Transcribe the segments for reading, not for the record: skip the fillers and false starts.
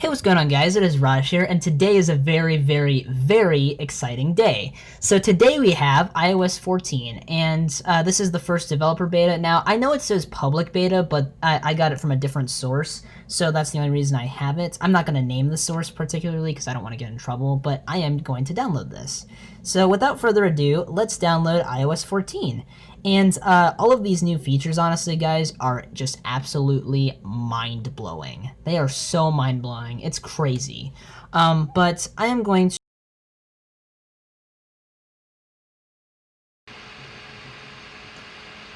Hey, what's going on, guys? It is Raj here, and today is a very, very, very exciting day. So today we have iOS 14, and this is the first developer beta. Now, I know it says public beta, but I got it from a different source, so that's the only reason I have it. I'm not going to name the source particularly because I don't want to get in trouble, but I am going to download this. So without further ado, let's download iOS 14. And all of these new features, honestly, guys, are just absolutely mind-blowing. They are so mind-blowing. It's crazy. But I am going to...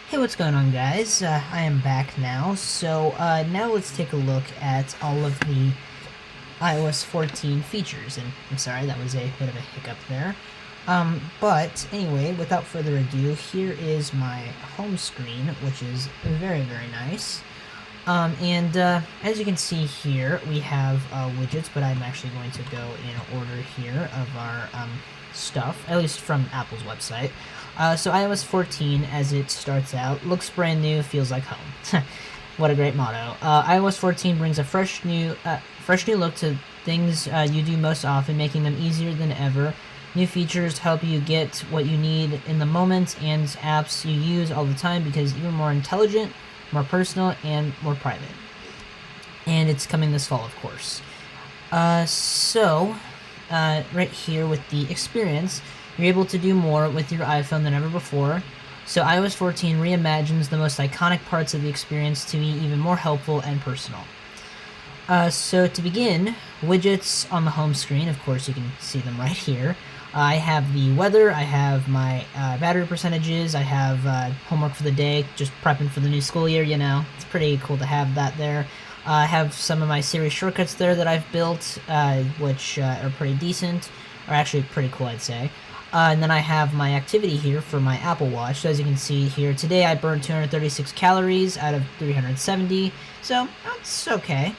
Hey, what's going on, guys? I am back now. So now let's take a look at all of the iOS 14 features. And I'm sorry, that was a bit of a hiccup there. But anyway, without further ado, here is my home screen, which is very, very nice. As you can see here, we have widgets, but I'm actually going to go in order here of our stuff, at least from Apple's website. So iOS 14, as it starts out, looks brand new, feels like home. What a great motto. iOS 14 brings a fresh new look to things you do most often, making them easier than ever. New features help you get what you need in the moment, and apps you use all the time because even more intelligent, more personal, and more private. And it's coming this fall, of course. Right here with the experience, you're able to do more with your iPhone than ever before. So iOS 14 reimagines the most iconic parts of the experience to be even more helpful and personal. So to begin, widgets on the home screen, of course you can see them right here. I have the weather, I have my battery percentages, I have homework for the day, just prepping for the new school year, you know. It's pretty cool to have that there. I have some of my Siri shortcuts there that I've built, which are pretty decent, or actually pretty cool, I'd say. And then I have my activity here for my Apple Watch. So as you can see here, today I burned 236 calories out of 370, so that's okay.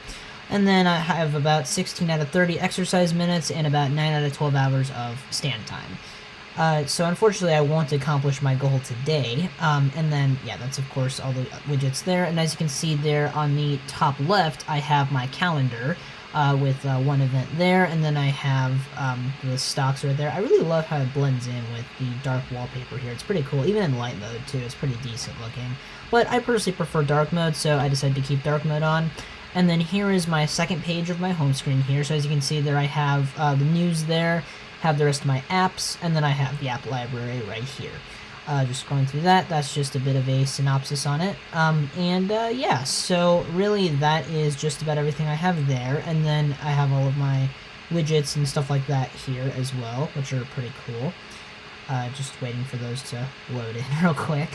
And then I have about 16 out of 30 exercise minutes and about 9 out of 12 hours of stand time. So unfortunately I won't accomplish my goal today. And then, yeah, that's of course all the widgets there. And as you can see there on the top left, I have my calendar with one event there. And then I have the stocks right there. I really love how it blends in with the dark wallpaper here. It's pretty cool. Even in light mode too, it's pretty decent looking. But I personally prefer dark mode, so I decided to keep dark mode on. And then here is my second page of my home screen here. So as you can see there, I have the news there, have the rest of my apps, and then I have the app library right here. Just going through that, that's just a bit of a synopsis on it. Yeah, so really that is just about everything I have there. And then I have all of my widgets and stuff like that here as well, which are pretty cool. Just waiting for those to load in real quick.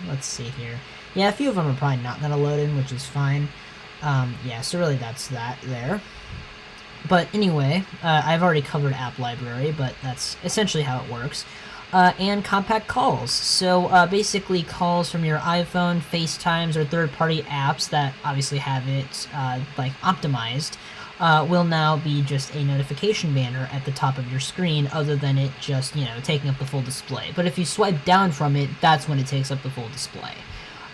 Let's see here. Yeah, a few of them are probably not going to load in, which is fine. Yeah, so really that's that there. But anyway, I've already covered app library, but that's essentially how it works. And compact calls. So basically calls from your iPhone, FaceTimes, or third-party apps that obviously have it like optimized will now be just a notification banner at the top of your screen, other than it just, you know, taking up the full display. But if you swipe down from it, that's when it takes up the full display.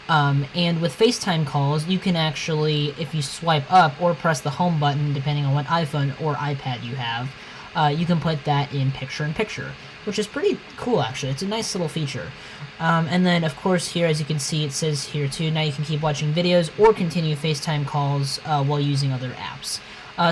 And with FaceTime calls, you can actually, if you swipe up or press the home button, depending on what iPhone or iPad you have, you can put that in picture-in-picture, which is pretty cool, actually. It's a nice little feature. And then, of course, here, as you can see, it says here, too, now you can keep watching videos or continue FaceTime calls while using other apps.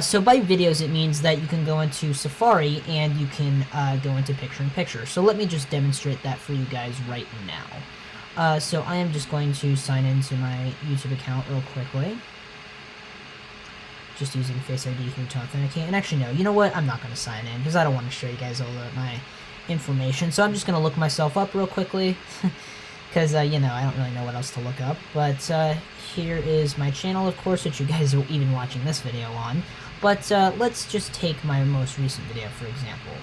So by videos, it means that you can go into Safari and you can go into picture-in-picture. So let me just demonstrate that for you guys right now. So I am just going to sign into my YouTube account real quickly. Just using Face ID here to authenticate. And actually, no, you know what? I'm not going to sign in because I don't want to show you guys all of my information. So I'm just going to look myself up real quickly because, you know, I don't really know what else to look up. But here is my channel, of course, which you guys are even watching this video on. But let's just take my most recent video, for example.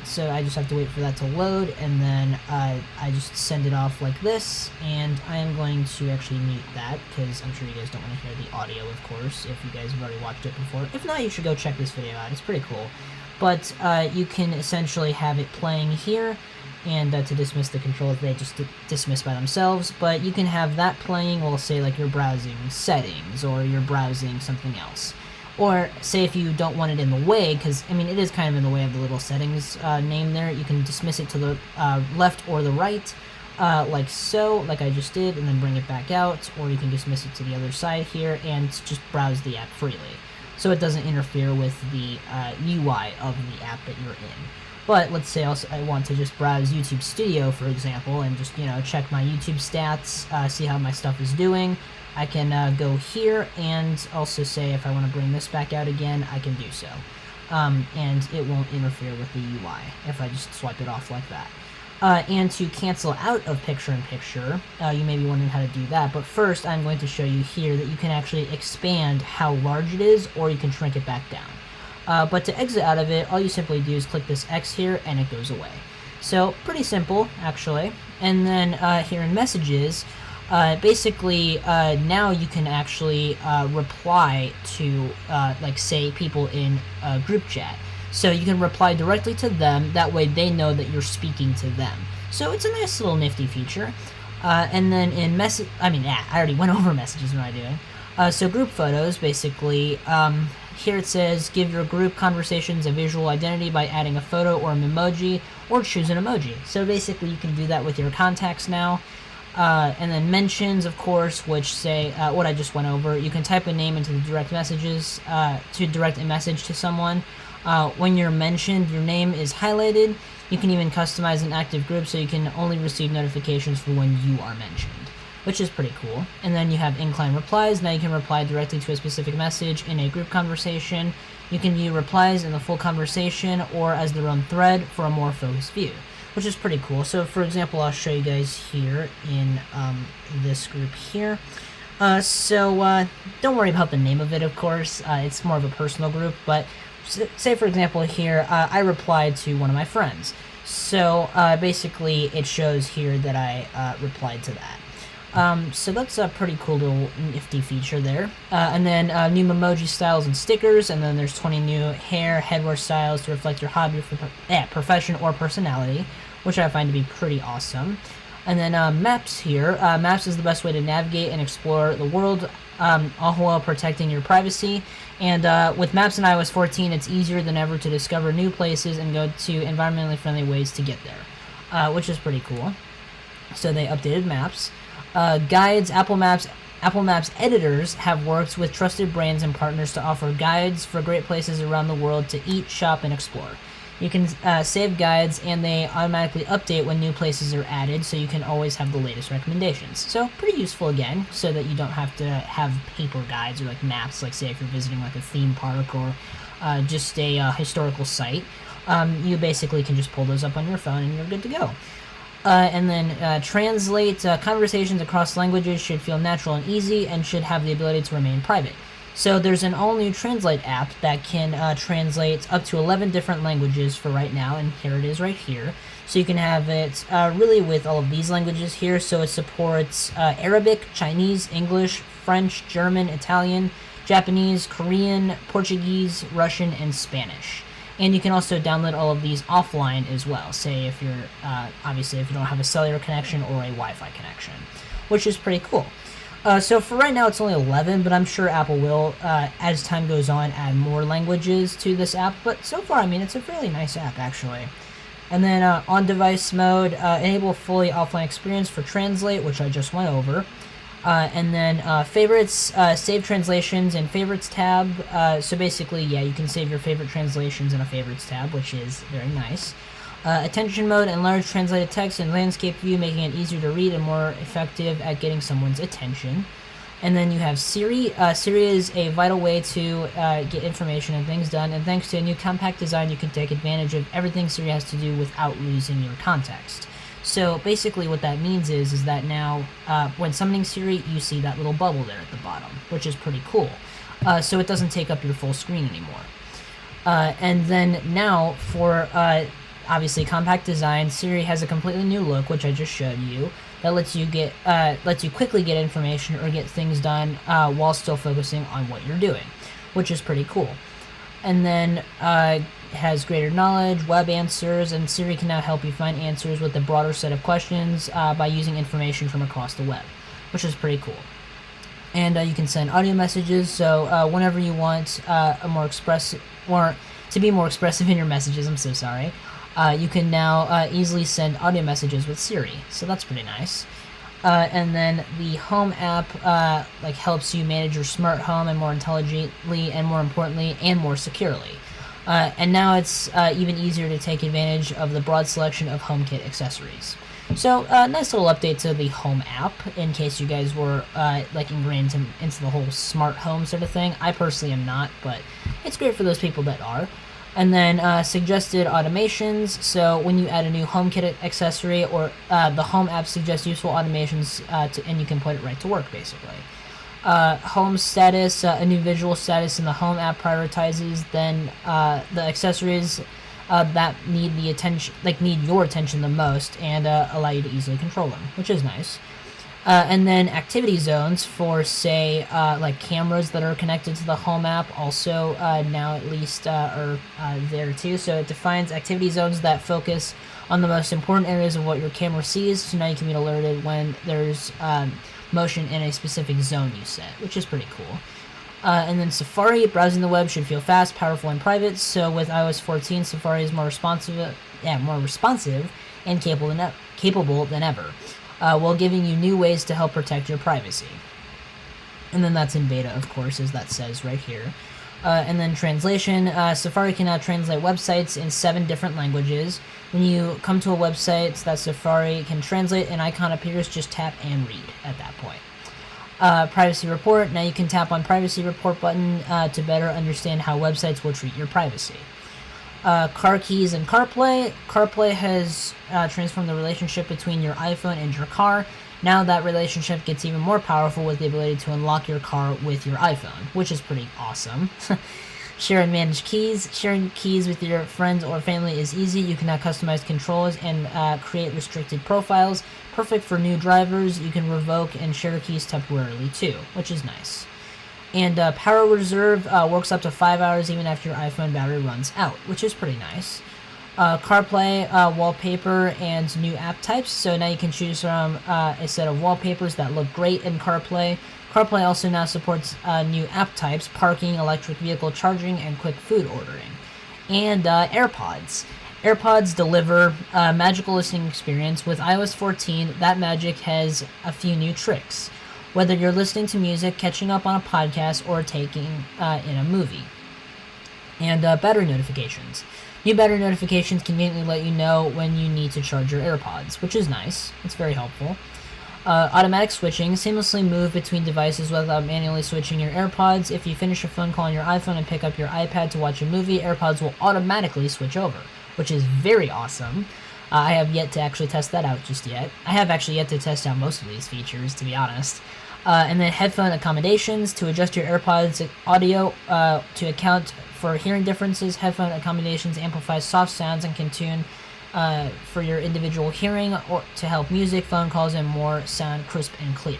So I just have to wait for that to load, and then I just send it off like this, and I am going to actually mute that, because I'm sure you guys don't want to hear the audio, of course, if you guys have already watched it before. If not, you should go check this video out. It's pretty cool. But you can essentially have it playing here, and to dismiss the controls, they just dismiss by themselves, but you can have that playing while, say, like, you're browsing settings, or you're browsing something else. Or say if you don't want it in the way, because I mean it is kind of in the way of the little settings name there, you can dismiss it to the left or the right, like so, like I just did, and then bring it back out, or you can dismiss it to the other side here and just browse the app freely. So it doesn't interfere with the UI of the app that you're in. But let's say also I want to just browse YouTube Studio, for example, and just, check my YouTube stats, see how my stuff is doing. I can go here and also say if I want to bring this back out again, I can do so. And it won't interfere with the UI if I just swipe it off like that. And to cancel out of picture-in-picture, you may be wondering how to do that, but first I'm going to show you here that you can actually expand how large it is, or you can shrink it back down. But to exit out of it, all you simply do is click this X here, and it goes away. So, pretty simple, actually. And then here in Messages, basically, now you can actually reply to, say, people in a group chat. So you can reply directly to them, that way they know that you're speaking to them. So it's a nice little nifty feature. And then in I already went over Messages, what am I doing? So group photos, basically, here it says, give your group conversations a visual identity by adding a photo or an emoji, or choose an emoji. So basically you can do that with your contacts now. And then mentions, of course, which say what I just went over. You can type a name into the direct messages to direct a message to someone. When you're mentioned, your name is highlighted. You can even customize an active group so you can only receive notifications for when you are mentioned, which is pretty cool. And then you have incline replies. Now you can reply directly to a specific message in a group conversation. You can view replies in the full conversation or as their own thread for a more focused view, which is pretty cool. So for example, I'll show you guys here in this group here. Don't worry about the name of it, of course. It's more of a personal group, but say for example here, I replied to one of my friends. So basically it shows here that I replied to that. So that's a pretty cool little nifty feature there. And then new emoji styles and stickers, and then there's 20 new headwear styles to reflect your hobby, profession, or personality, which I find to be pretty awesome. And then maps here. Maps is the best way to navigate and explore the world, all while protecting your privacy. And with maps in iOS 14, it's easier than ever to discover new places and go to environmentally friendly ways to get there, which is pretty cool. So they updated maps. Guides, Apple Maps editors have worked with trusted brands and partners to offer guides for great places around the world to eat, shop, and explore. You can save guides, and they automatically update when new places are added, so you can always have the latest recommendations. So pretty useful again, so that you don't have to have paper guides or like maps, like say if you're visiting like a theme park or just a historical site. You basically can just pull those up on your phone and you're good to go. And then translate conversations across languages should feel natural and easy and should have the ability to remain private. So there's an all-new Translate app that can translate up to 11 different languages for right now, and here it is right here. So you can have it really with all of these languages here. So it supports Arabic, Chinese, English, French, German, Italian, Japanese, Korean, Portuguese, Russian, and Spanish. And you can also download all of these offline as well, say if you're, obviously if you don't have a cellular connection or a Wi-Fi connection, which is pretty cool. So for right now it's only 11, but I'm sure Apple will, as time goes on, add more languages to this app. But so far, I mean, it's a fairly nice app, actually. And then on-device mode, enable fully offline experience for Translate, which I just went over. And then favorites, save translations in favorites tab. So basically, yeah, you can save your favorite translations in a favorites tab, which is very nice. Attention mode, enlarge translated text in landscape view, making it easier to read and more effective at getting someone's attention. And then you have Siri. Siri is a vital way to get information and things done, and thanks to a new compact design, you can take advantage of everything Siri has to do without losing your context. So basically what that means is that now when summoning Siri, you see that little bubble there at the bottom, which is pretty cool. So it doesn't take up your full screen anymore. And then now for obviously compact design, Siri has a completely new look, which I just showed you, that lets you quickly get information or get things done while still focusing on what you're doing, which is pretty cool. And then has greater knowledge, web answers, and Siri can now help you find answers with a broader set of questions by using information from across the web, which is pretty cool. and you can send audio messages. So whenever you want to be more expressive in your messages, I'm so sorry. You can now easily send audio messages with Siri, so that's pretty nice. And then the Home app helps you manage your smart home and more intelligently, and more importantly, and more securely. And now it's even easier to take advantage of the broad selection of HomeKit accessories. So, nice little update to the Home app, in case you guys were ingrained into the whole smart home sort of thing. I personally am not, but it's great for those people that are. And then suggested automations. So when you add a new HomeKit accessory, or the Home app suggests useful automations, and you can put it right to work, basically. Home status, a new visual status in the Home app prioritizes then the accessories that need your attention the most, and allow you to easily control them, which is nice. And then activity zones for, say, cameras that are connected to the Home app also now at least are there too. So it defines activity zones that focus on the most important areas of what your camera sees. So now you can be alerted when there's motion in a specific zone you set, which is pretty cool. And then Safari, browsing the web should feel fast, powerful, and private. So with iOS 14, Safari is more responsive and capable than ever, while giving you new ways to help protect your privacy. And then that's in beta, of course, as that says right here. And then translation, Safari can now translate websites in 7 different languages. When you come to a website that Safari can translate, an icon appears, just tap and read at that point. Privacy report, now you can tap on privacy report button to better understand how websites will treat your privacy. Car keys and CarPlay. CarPlay has transformed the relationship between your iPhone and your car. Now that relationship gets even more powerful with the ability to unlock your car with your iPhone, which is pretty awesome. Share and manage keys. Sharing keys with your friends or family is easy. You can now customize controls and create restricted profiles. Perfect for new drivers. You can revoke and share keys temporarily too, which is nice. And Power Reserve works up to 5 hours even after your iPhone battery runs out, which is pretty nice. CarPlay, wallpaper, and new app types. So now you can choose from a set of wallpapers that look great in CarPlay. CarPlay also now supports new app types: parking, electric vehicle charging, and quick food ordering. And AirPods. AirPods deliver a magical listening experience. With iOS 14, that magic has a few new tricks, whether you're listening to music, catching up on a podcast, or taking in a movie. And battery notifications. New battery notifications conveniently let you know when you need to charge your AirPods, which is nice. It's very helpful. Automatic switching. Seamlessly move between devices without manually switching your AirPods. If you finish a phone call on your iPhone and pick up your iPad to watch a movie, AirPods will automatically switch over, which is very awesome. I have yet to actually test that out just yet. I have actually yet to test out most of these features, to be honest. And then headphone accommodations. To adjust your AirPods audio to account for hearing differences, headphone accommodations amplify soft sounds and can tune for your individual hearing, or to help music, phone calls, and more sound crisp and clear.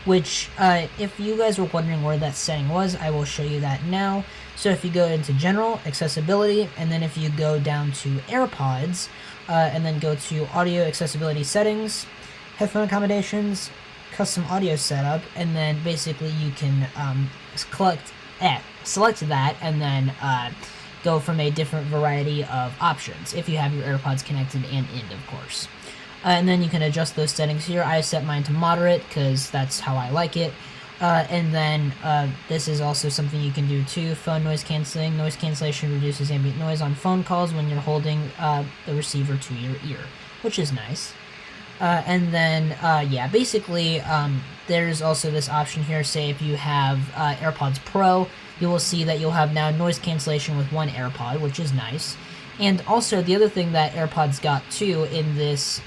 Which, if you guys were wondering where that setting was, I will show you that now. So if you go into General, Accessibility, and then if you go down to AirPods, and then go to Audio Accessibility Settings, Headphone Accommodations, Custom Audio Setup, and then basically you can select that, and then go from a different variety of options if you have your AirPods connected and in, of course. And then you can adjust those settings here. I set mine to moderate because that's how I like it. And then this is also something you can do too. Phone noise canceling. Noise cancellation reduces ambient noise on phone calls when you're holding the receiver to your ear, which is nice. And then, basically, there's also this option here. Say if you have AirPods Pro, you will see that you'll have now noise cancellation with one AirPod, which is nice. And also, the other thing that AirPods got too in this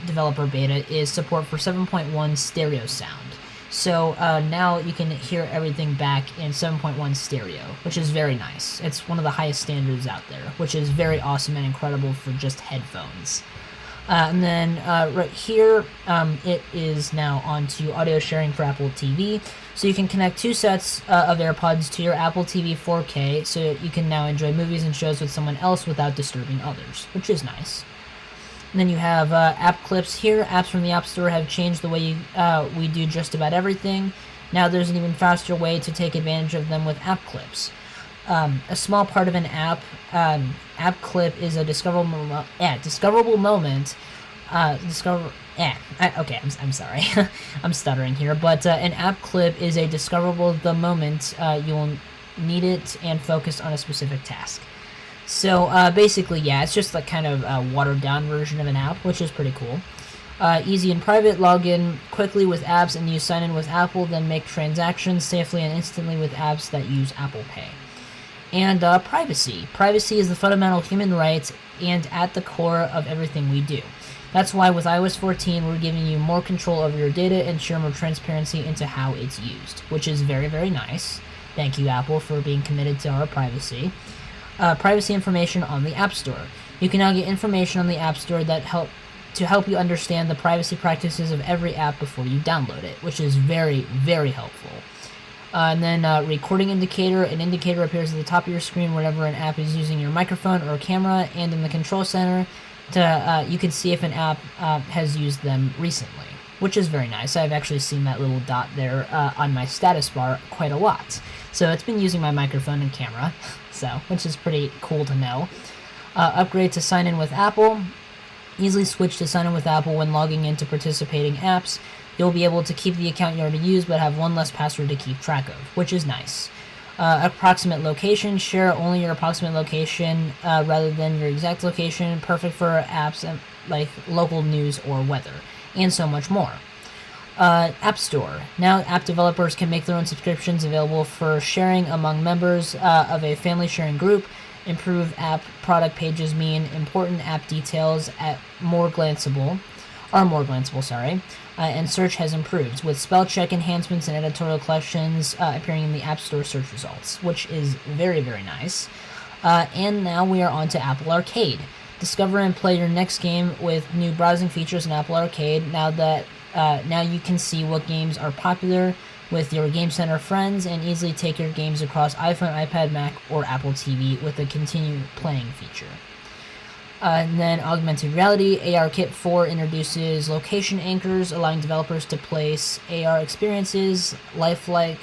developer beta is support for 7.1 stereo sound. So now you can hear everything back in 7.1 stereo, which is very nice. It's one of the highest standards out there, which is very awesome and incredible for just headphones. And then right here, it is now onto audio sharing for Apple TV. So you can connect 2 sets of AirPods to your Apple TV 4K, so you can now enjoy movies and shows with someone else without disturbing others, which is nice. And then you have app clips here. Apps from the App Store have changed the way we do just about everything. Now there's an even faster way to take advantage of them with app clips. A small part of an app clip is a discoverable moment. I'm sorry, I'm stuttering here. But an app clip is a discoverable the moment you will need it and focus on a specific task. So basically, yeah, it's just like kind of a watered down version of an app, which is pretty cool. Easy and private, log in quickly with apps and you sign in with Apple, then make transactions safely and instantly with apps that use Apple Pay. And privacy. Privacy is the fundamental human right and at the core of everything we do. That's why with iOS 14, we're giving you more control over your data and share more transparency into how it's used, which is very, very nice. Thank you, Apple, for being committed to our privacy. Privacy information on the App Store. You can now get information on the App Store that help you understand the privacy practices of every app before you download it, which is very, very helpful. And then recording indicator. An indicator appears at the top of your screen whenever an app is using your microphone or camera, and in the control center, you can see if an app has used them recently, which is very nice. I've actually seen that little dot there on my status bar quite a lot. So it's been using my microphone and camera, which is pretty cool to know. Upgrade to sign in with Apple. Easily switch to sign in with Apple when logging into participating apps. You'll be able to keep the account you already use, but have one less password to keep track of, which is nice. Approximate location. Share only your approximate location rather than your exact location. Perfect for apps like local news or weather, and so much more. App Store. Now app developers can make their own subscriptions available for sharing among members of a family sharing group. Improve app product pages mean important app details are more glanceable, and search has improved, with spell check enhancements and editorial collections appearing in the App Store search results, which is very, very nice. And now we are on to Apple Arcade. Discover and play your next game with new browsing features in Apple Arcade. Now you can see what games are popular with your Game Center friends and easily take your games across iPhone, iPad, Mac, or Apple TV with the continue playing feature. And then augmented reality. ARKit 4 introduces location anchors, allowing developers to place AR experiences, lifelike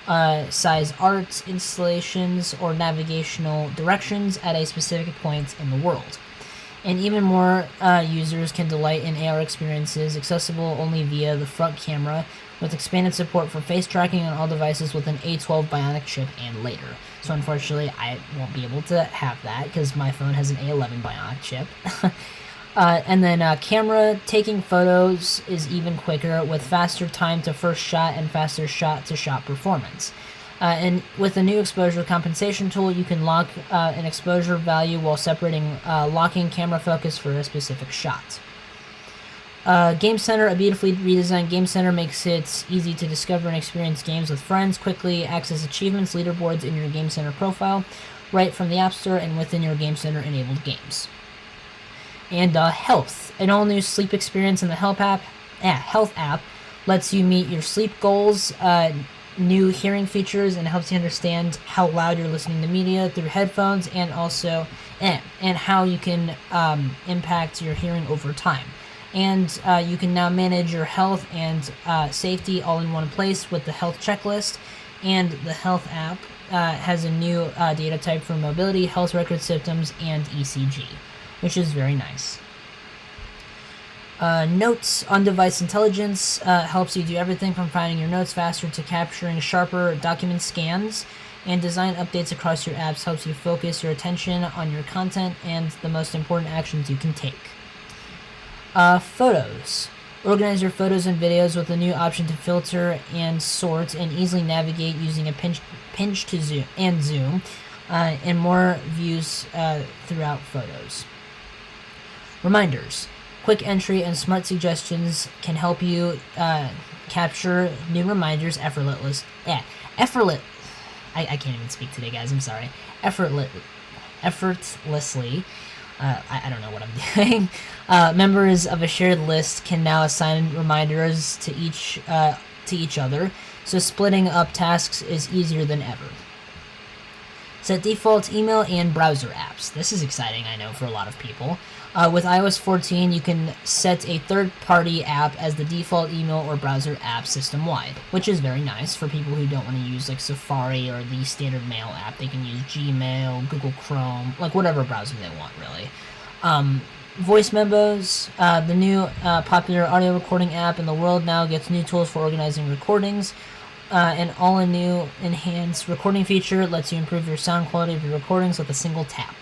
size art installations, or navigational directions at a specific point in the world. And even more users can delight in AR experiences accessible only via the front camera, with expanded support for face tracking on all devices with an A12 Bionic chip and later. So unfortunately, I won't be able to have that because my phone has an A11 Bionic chip. And then camera taking photos is even quicker with faster time to first shot and faster shot to shot performance. And with the new exposure compensation tool, you can lock an exposure value while separating locking camera focus for a specific shot. Game Center, a beautifully redesigned Game Center makes it easy to discover and experience games with friends, quickly access achievements, leaderboards in your Game Center profile, right from the App Store and within your Game Center enabled games. And Health, an all-new sleep experience in the Health app lets you meet your sleep goals, new hearing features, and helps you understand how loud you're listening to media through headphones, and also and how you can impact your hearing over time. And you can now manage your health and safety all in one place with the health checklist. And the Health app has a new data type for mobility, health record symptoms, and ECG, which is very nice. Notes on-device intelligence helps you do everything from finding your notes faster to capturing sharper document scans. And design updates across your apps helps you focus your attention on your content and the most important actions you can take. Photos. Organize your photos and videos with a new option to filter and sort and easily navigate using a pinch to zoom and more views throughout photos. Reminders. Quick entry and smart suggestions can help you capture new reminders effortlessly. I can't even speak today, guys. I'm sorry. Effortlessly. I don't know what I'm doing. Members of a shared list can now assign reminders to each other, so splitting up tasks is easier than ever. Set default email and browser apps. This is exciting, I know, for a lot of people. With iOS 14, you can set a third-party app as the default email or browser app system-wide, which is very nice for people who don't want to use like Safari or the standard mail app. They can use Gmail, Google Chrome, like whatever browser they want, really. Voice memos, the new popular audio recording app in the world now gets new tools for organizing recordings. And all a new enhanced recording feature lets you improve your sound quality of your recordings with a single tap.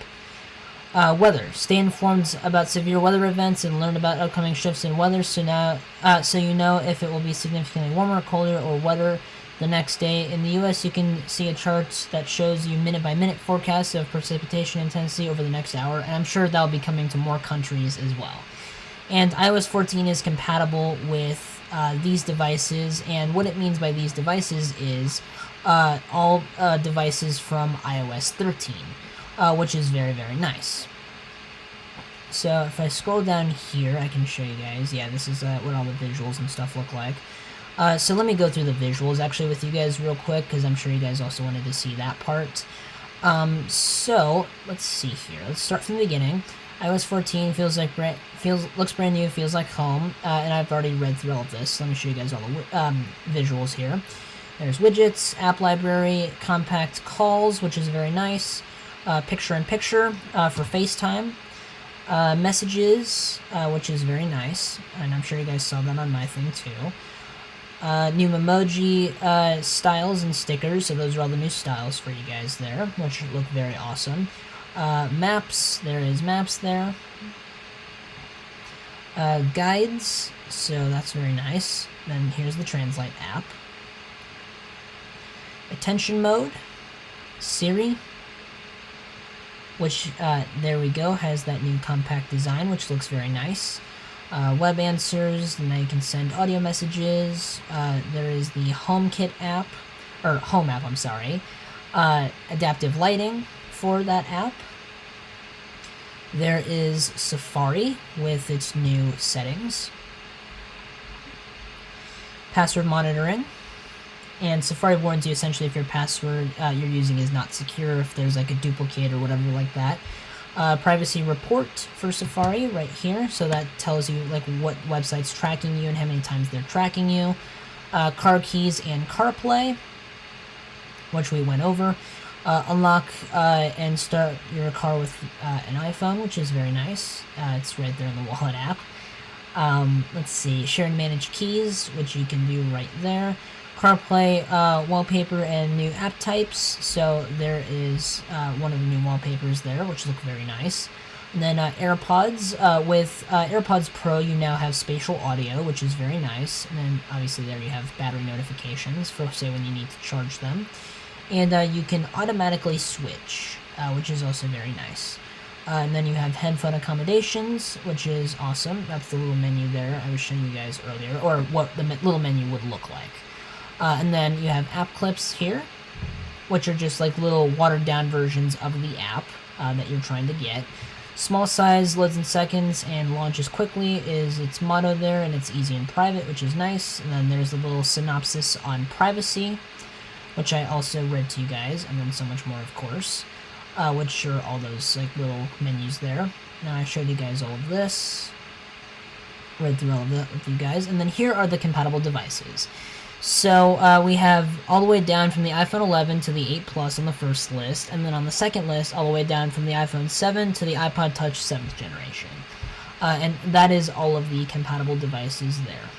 Weather. Stay informed about severe weather events and learn about upcoming shifts in weather so you know if it will be significantly warmer, colder, or wetter the next day. In the US, you can see a chart that shows you minute-by-minute forecasts of precipitation intensity over the next hour, and I'm sure that'll be coming to more countries as well. And iOS 14 is compatible with these devices, and what it means by these devices is all devices from iOS 13, which is very, very nice. So if I scroll down here, I can show you guys. Yeah, this is what all the visuals and stuff look like. So let me go through the visuals actually with you guys real quick, because I'm sure you guys also wanted to see that part. So let's see here. Let's start from the beginning. iOS 14 looks brand new, feels like home, and I've already read through all of this. Let me show you guys all the visuals here. There's widgets, app library, compact calls, which is very nice, picture-in-picture for FaceTime, messages, which is very nice, and I'm sure you guys saw that on my thing too. New emoji styles and stickers, so those are all the new styles for you guys there, which look very awesome. Maps, there is maps there. Guides, so that's very nice. Then here's the Translate app. Attention mode, Siri, which, there we go, has that new compact design, which looks very nice. Web answers, now you can send audio messages. There is the HomeKit app, or Home app, I'm sorry. Adaptive lighting for that app. There is Safari with its new settings. Password monitoring. And Safari warns you essentially if your password you're using is not secure, if there's like a duplicate or whatever like that. Privacy report for Safari right here, so that tells you like what website's tracking you and how many times they're tracking you. Car keys and CarPlay, which we went over. Unlock and start your car with an iPhone, which is very nice. It's right there in the wallet app. Let's see, share and manage keys, which you can do right there. CarPlay wallpaper and new app types, so there is one of the new wallpapers there, which look very nice. And then AirPods, with AirPods Pro you now have spatial audio, which is very nice, and then obviously there you have battery notifications for say when you need to charge them. And you can automatically switch, which is also very nice. And then you have headphone accommodations, which is awesome. That's the little menu there I was showing you guys earlier, or what the little menu would look like. And then you have app clips here, which are just like little watered down versions of the app that you're trying to get. Small size, loads in seconds, and launches quickly is its motto there, and it's easy and private, which is nice. And then there's a little synopsis on privacy, which I also read to you guys, and then so much more, of course, which are all those like little menus there. Now I showed you guys all of this, read through all of that with you guys, and then here are the compatible devices. So we have all the way down from the iPhone 11 to the 8 Plus on the first list, and then on the second list, all the way down from the iPhone 7 to the iPod Touch 7th generation. And that is all of the compatible devices there.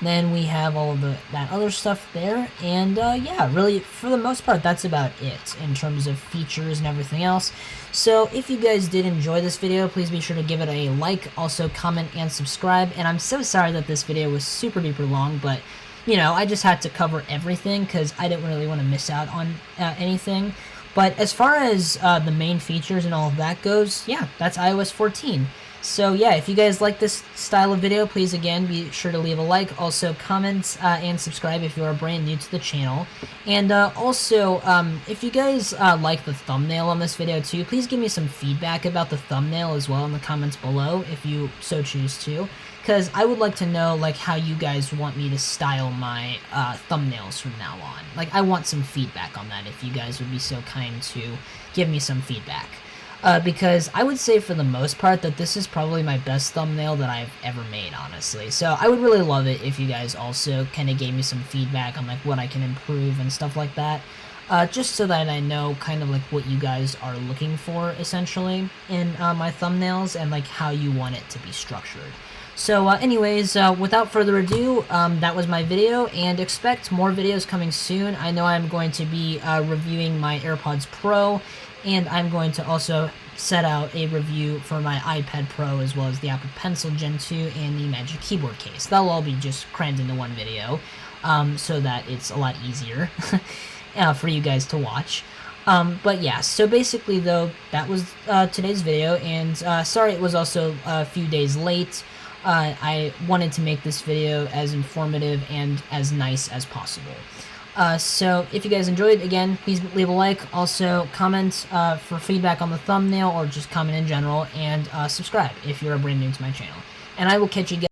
Then we have all of that other stuff there, and yeah, really, for the most part, that's about it in terms of features and everything else. So if you guys did enjoy this video, please be sure to give it a like, also comment and subscribe. And I'm so sorry that this video was super duper long, but you know, I just had to cover everything because I didn't really want to miss out on anything. But as far as the main features and all of that goes, yeah, that's iOS 14. So yeah, if you guys like this style of video, please again be sure to leave a like, also comment and subscribe if you are brand new to the channel. And also, if you guys like the thumbnail on this video too, please give me some feedback about the thumbnail as well in the comments below if you so choose to, because I would like to know like how you guys want me to style my thumbnails from now on. Like, I want some feedback on that if you guys would be so kind to give me some feedback. Because I would say for the most part that this is probably my best thumbnail that I've ever made, honestly. So I would really love it if you guys also kind of gave me some feedback on like what I can improve and stuff like that. Just so that I know kind of like what you guys are looking for essentially in my thumbnails and like how you want it to be structured. So anyways, without further ado, that was my video, and expect more videos coming soon. I know I'm going to be reviewing my AirPods Pro, and I'm going to also set out a review for my iPad Pro as well as the Apple Pencil Gen 2 and the Magic Keyboard case. That'll all be just crammed into one video, so that it's a lot easier for you guys to watch. But yeah, so basically though, that was today's video, and sorry it was also a few days late. I wanted to make this video as informative and as nice as possible. So if you guys enjoyed, again, please leave a like, also comment for feedback on the thumbnail or just comment in general, and subscribe if you're brand new to my channel. And I will catch you guys